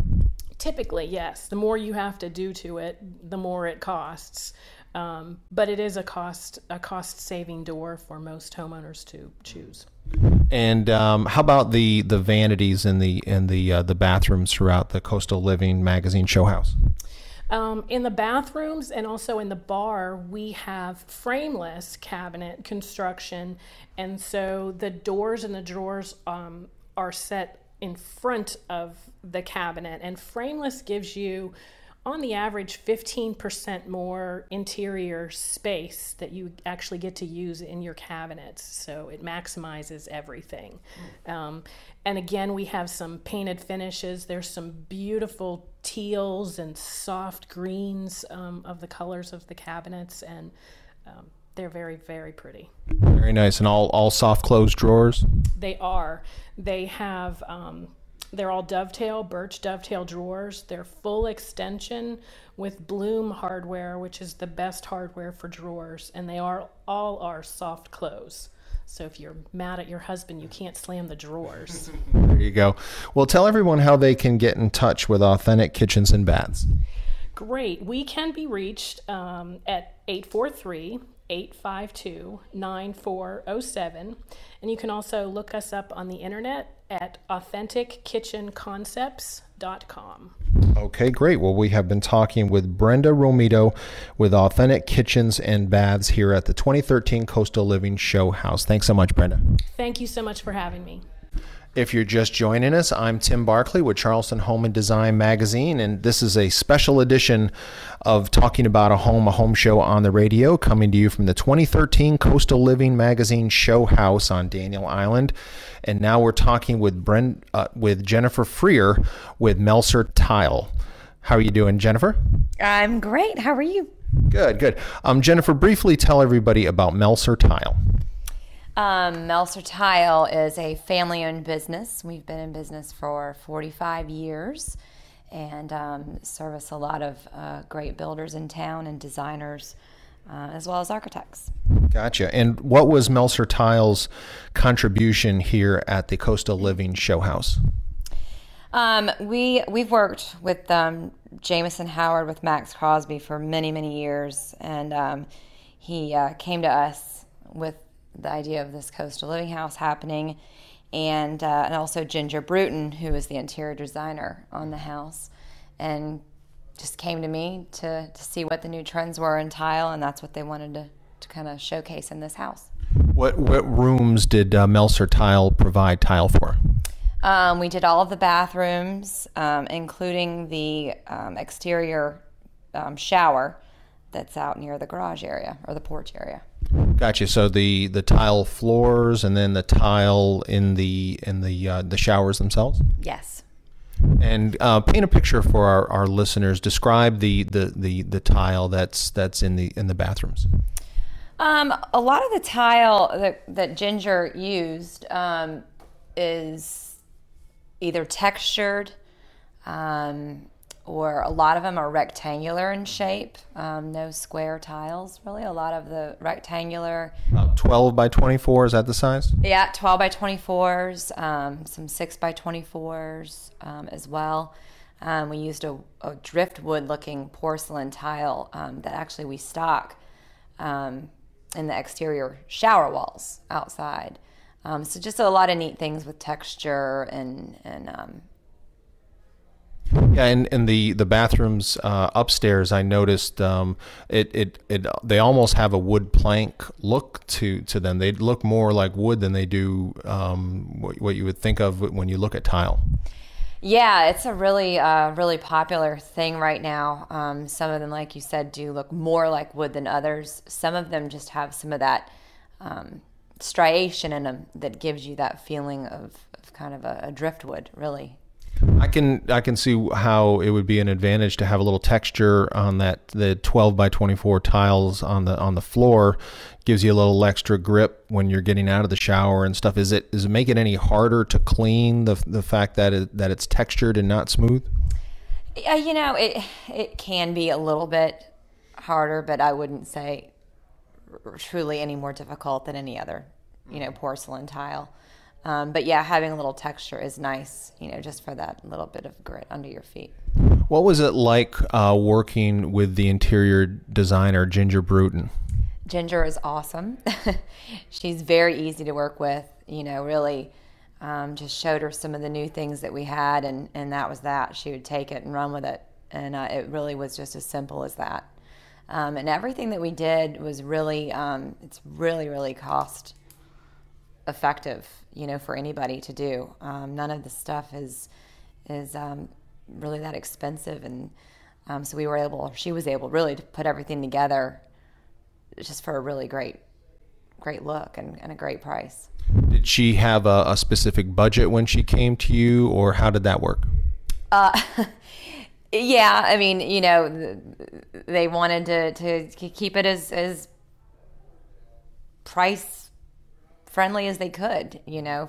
Typically, yes. The more you have to do to it, the more it costs. But it is a cost-saving door for most homeowners to choose. And how about the vanities in the bathrooms throughout the Coastal Living Magazine show house? In the bathrooms and also in the bar, we have frameless cabinet construction, and so the doors and the drawers are set in front of the cabinet, and frameless gives you, on the average, 15% more interior space that you actually get to use in your cabinets, so it maximizes everything. And again, we have some painted finishes. There's some beautiful teals and soft greens of the colors of the cabinets, and they're very, very pretty. Very nice. And all soft closed drawers? They are. They have... they're all birch dovetail drawers. They're full extension with Bloom hardware, which is the best hardware for drawers, and they all are soft close. So if you're mad at your husband, you can't slam the drawers. There you go. Well, tell everyone how they can get in touch with Authentic Kitchens and Baths. Great. We can be reached at 843-852-9407. And you can also look us up on the internet at AuthenticKitchenConcepts.com. Okay, great. Well, we have been talking with Brenda Romito with Authentic Kitchens and Baths here at the 2013 Coastal Living Show House. Thanks so much, Brenda. Thank you so much for having me. If you're just joining us, I'm Tim Barkley with Charleston Home and Design Magazine, and this is a special edition of Talking About a Home show on the radio, coming to you from the 2013 Coastal Living Magazine Show House on Daniel Island. And now we're talking with Jennifer Freer with Melser Tile. How are you doing, Jennifer? I'm great. How are you? Good. Jennifer, briefly tell everybody about Melser Tile. Melser Tile is a family-owned business. We've been in business for 45 years and service a lot of great builders in town and designers as well as architects. Gotcha. And what was Melser Tile's contribution here at the Coastal Living Show House? We've worked with Jameson Howard with Max Crosby for many years, and he came to us with the idea of this Coastal Living House happening, and also Ginger Bruton, who is the interior designer on the house, and just came to me to see what the new trends were in tile, and that's what they wanted to kind of showcase in this house. What rooms did Melser Tile provide tile for? We did all of the bathrooms, including the exterior shower that's out near the garage area or the porch area. Gotcha. So the tile floors and then the tile in the showers themselves? Yes. And paint a picture for our listeners. Describe the tile that's in the bathrooms. A lot of the tile that Ginger used is either textured, or a lot of them are rectangular in shape. No square tiles, really. A lot of the rectangular. 12 by 24, is that the size? Yeah, 12 by 24s, some 6 by 24s as well. We used a driftwood looking porcelain tile that actually we stock in the exterior shower walls outside. So just a lot of neat things with texture and Yeah, and the bathrooms upstairs, I noticed they almost have a wood plank look to them. They look more like wood than they do what you would think of when you look at tile. Yeah, it's a really really popular thing right now. Some of them, like you said, do look more like wood than others. Some of them just have some of that striation in them that gives you that feeling of kind of a driftwood, really. I can see how it would be an advantage to have a little texture on the 12 by 24 tiles on the floor. Gives you a little extra grip when you're getting out of the shower and stuff. Does it make it any harder to clean, the fact that it's textured and not smooth? You know, it can be a little bit harder, but I wouldn't say truly any more difficult than any other, porcelain tile. But yeah, having a little texture is nice, just for that little bit of grit under your feet. What was it like working with the interior designer, Ginger Bruton? Ginger is awesome. She's very easy to work with, really just showed her some of the new things that we had, and that was that. She would take it and run with it, and it really was just as simple as that. And everything that we did was really, it's really, really cost effective, for anybody to do. None of the stuff is really that expensive, and so she was able really to put everything together just for a really great look and a great price. Did she have a specific budget when she came to you, or how did that work? Yeah, I mean, they wanted to keep it as price friendly as they could,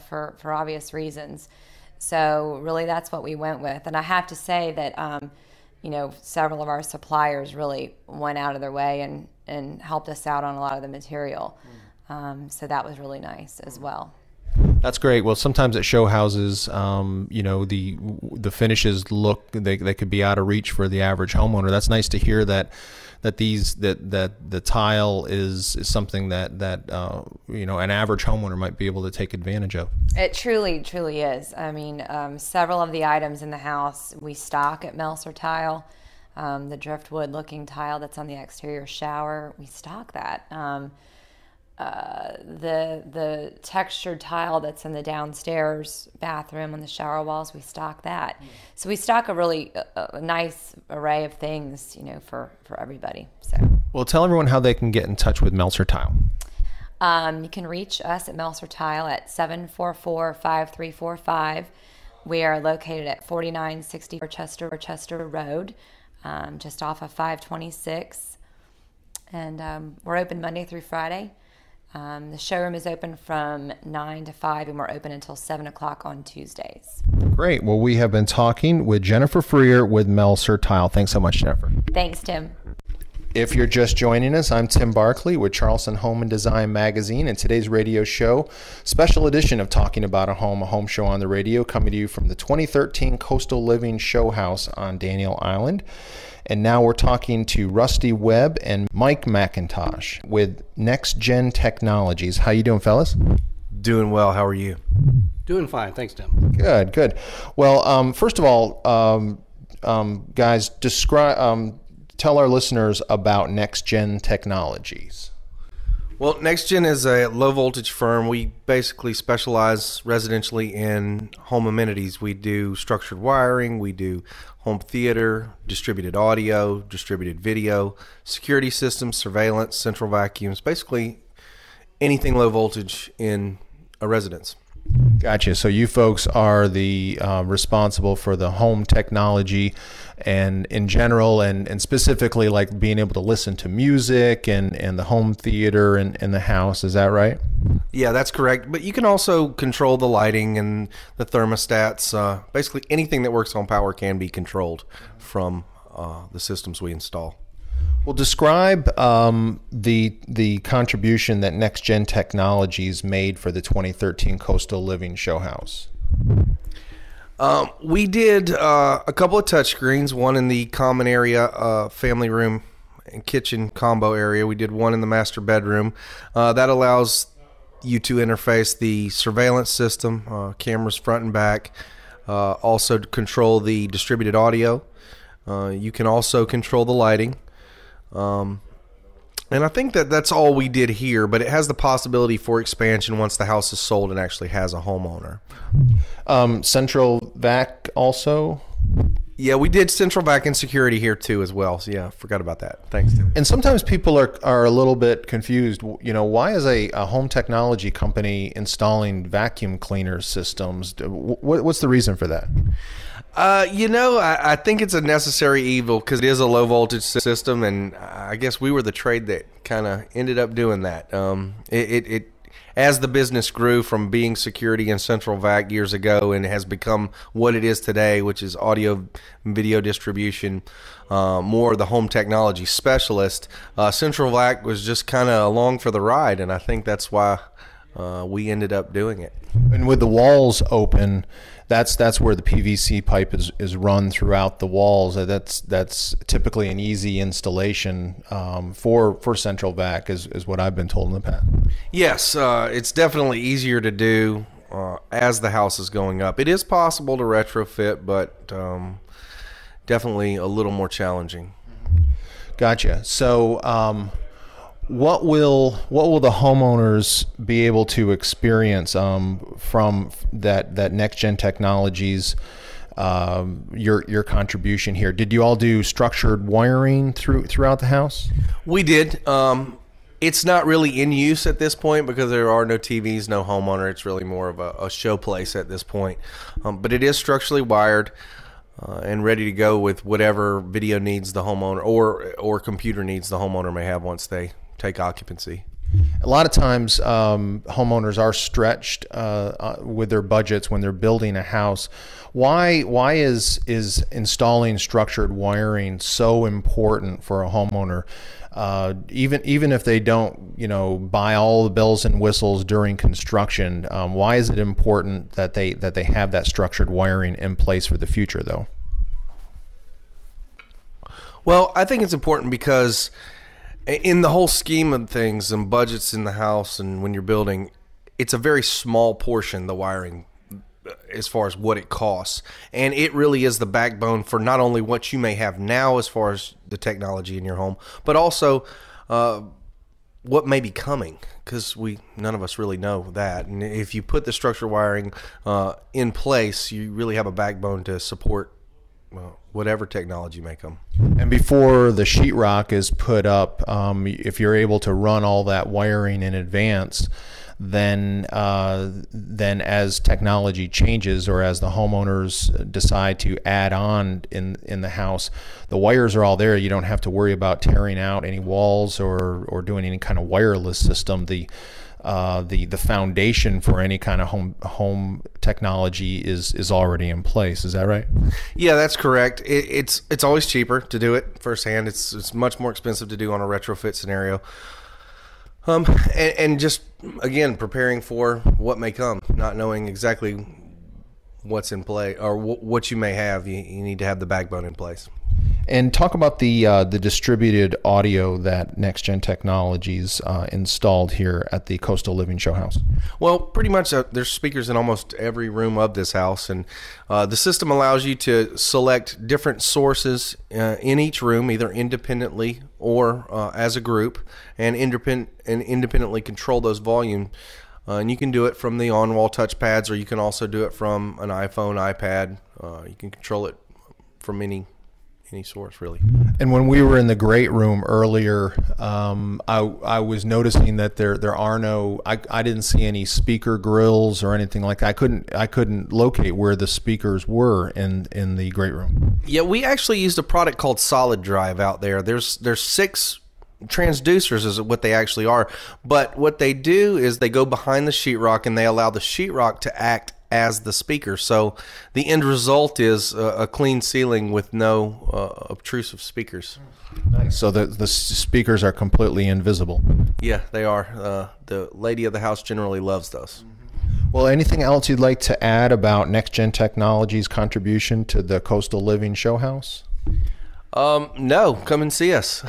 for obvious reasons. So really that's what we went with. And I have to say that, several of our suppliers really went out of their way and helped us out on a lot of the material. So that was really nice as well. That's great. Well, sometimes at show houses, the finishes look, they could be out of reach for the average homeowner. That's nice to hear that the tile is something that an average homeowner might be able to take advantage of. It truly is. I mean, several of the items in the house we stock at Melser Tile. The driftwood looking tile that's on the exterior shower, we stock that. The textured tile that's in the downstairs bathroom on the shower walls, we stock that. So we stock a really a nice array of things, for everybody. So, well, tell everyone how they can get in touch with Melser Tile. You can reach us at Melser Tile at 744-5345. We are located at 4960 Rochester Road, just off of 526. And we're open Monday through Friday. The showroom is open from 9 to 5, and we're open until 7 o'clock on Tuesdays. Great. Well, we have been talking with Jennifer Freer with Melser Tile. Thanks so much, Jennifer. Thanks, Tim. If you're just joining us, I'm Tim Barkley with Charleston Home and Design Magazine, and today's radio show, special edition of Talking About a Home show on the radio, coming to you from the 2013 Coastal Living Show House on Daniel Island. And now we're talking to Rusty Webb and Mike McIntosh with Next Gen Technologies. How you doing, fellas? Doing well. How are you? Doing fine. Thanks, Tim. Good. Well, first of all, guys, tell our listeners about Next Gen Technologies. Well, Next Gen is a low-voltage firm. We basically specialize residentially in home amenities. We do structured wiring, we do home theater, distributed audio, distributed video, security systems, surveillance, central vacuums, basically anything low voltage in a residence. Gotcha. So you folks are the responsible for the home technology and in general and specifically like being able to listen to music and the home theater and the house. Is that right? Yeah, that's correct. But you can also control the lighting and the thermostats. Basically anything that works on power can be controlled from the systems we install. Well, describe the contribution that Next Gen Technologies made for the 2013 Coastal Living Show House. We did a couple of touchscreens, one in the common area, family room and kitchen combo area. We did one in the master bedroom. That allows you to interface the surveillance system, cameras front and back, also control the distributed audio. You can also control the lighting. And I think that that's all we did here, but it has the possibility for expansion once the house is sold and actually has a homeowner. Central vac also? Yeah, we did central vac and security here too as well. So yeah, forgot about that. Thanks, Tim. And sometimes people are a little bit confused. Why is a home technology company installing vacuum cleaner systems? What's the reason for that? I think it's a necessary evil because it is a low voltage system, and I guess we were the trade that kind of ended up doing that. It as the business grew from being security and central vac years ago and has become what it is today, which is audio video distribution, more the home technology specialist, central vac was just kind of along for the ride, and I think that's why we ended up doing it. And with the walls open, that's where the PVC pipe is run throughout the walls. That's typically an easy installation for central vac, is what I've been told in the past. Yes, it's definitely easier to do as the house is going up. It is possible to retrofit, but definitely a little more challenging. Gotcha. So what will the homeowners be able to experience from that Next Gen Technologies, your contribution here? Did you all do structured wiring throughout the house? We did. It's not really in use at this point because there are no TVs, no homeowner. It's really more of a show place at this point. But it is structurally wired and ready to go with whatever video needs the homeowner or computer needs the homeowner may have once they take occupancy. A lot of times homeowners are stretched with their budgets when they're building a house. Why is installing structured wiring so important for a homeowner? Even if they don't buy all the bells and whistles during construction, why is it important that they have that structured wiring in place for the future though? Well, I think it's important because in the whole scheme of things and budgets in the house and when you're building, it's a very small portion, the wiring, as far as what it costs. And it really is the backbone for not only what you may have now as far as the technology in your home, but also what may be coming, because none of us really know that. And if you put the structural wiring in place, you really have a backbone to support whatever technology may come. And before the sheetrock is put up, if you're able to run all that wiring in advance, then as technology changes or as the homeowners decide to add on in the house, the wires are all there. You don't have to worry about tearing out any walls or doing any kind of wireless system. The foundation for any kind of home technology is already in place. Is that right? Yeah, that's correct. It's always cheaper to do it firsthand. It's much more expensive to do on a retrofit scenario. And just again preparing for what may come, not knowing exactly what's in play or what you may have. You need to have the backbone in place. And talk about the distributed audio that Next Gen Technologies installed here at the Coastal Living Show House. Well, pretty much there's speakers in almost every room of this house, and the system allows you to select different sources in each room, either independently or as a group, and independently control those volume. And you can do it from the on-wall touchpads, or you can also do it from an iPhone, iPad. You can control it from any source, really. And when we were in the great room earlier, I was noticing that there are no. I didn't see any speaker grills or anything like that. I couldn't locate where the speakers were in the great room. Yeah, we actually used a product called Solid Drive out there. There's 6 transducers is what they actually are, but what they do is they go behind the sheetrock and they allow the sheetrock to act as the speaker. So the end result is a clean ceiling with no obtrusive speakers. Nice. So the speakers are completely invisible. Yeah, they are. The lady of the house generally loves those. Well, anything else you'd like to add about Next Gen Technologies' contribution to the Coastal Living Show House? No, come and see us.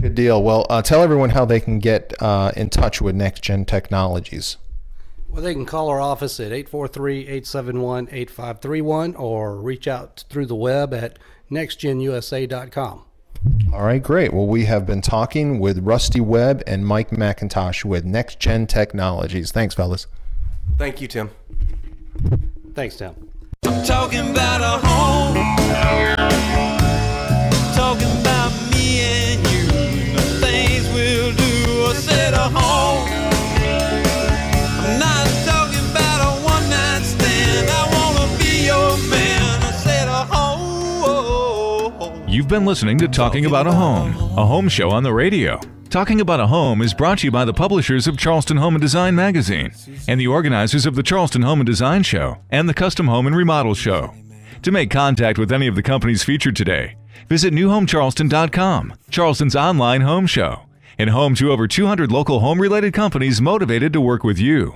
Good deal. Well, tell everyone how they can get in touch with Next Gen Technologies. Well, they can call our office at 843-871-8531 or reach out through the web at nextgenusa.com. All right, great. Well, we have been talking with Rusty Webb and Mike McIntosh with Next Gen Technologies. Thanks, fellas. Thank you, Tim. Thanks, Tim. I'm talking about a home. Talking about me and you. The things we'll do. I said a home. I'm not talking about a one-night stand. I want to be your man. I said a home. You've been listening to Talking About a home show on the radio. Talking About a Home is brought to you by the publishers of Charleston Home and Design magazine and the organizers of the Charleston Home and Design Show and the Custom Home and Remodel Show. To make contact with any of the companies featured today, visit newhomecharleston.com, Charleston's online home show, and home to over 200 local home-related companies motivated to work with you.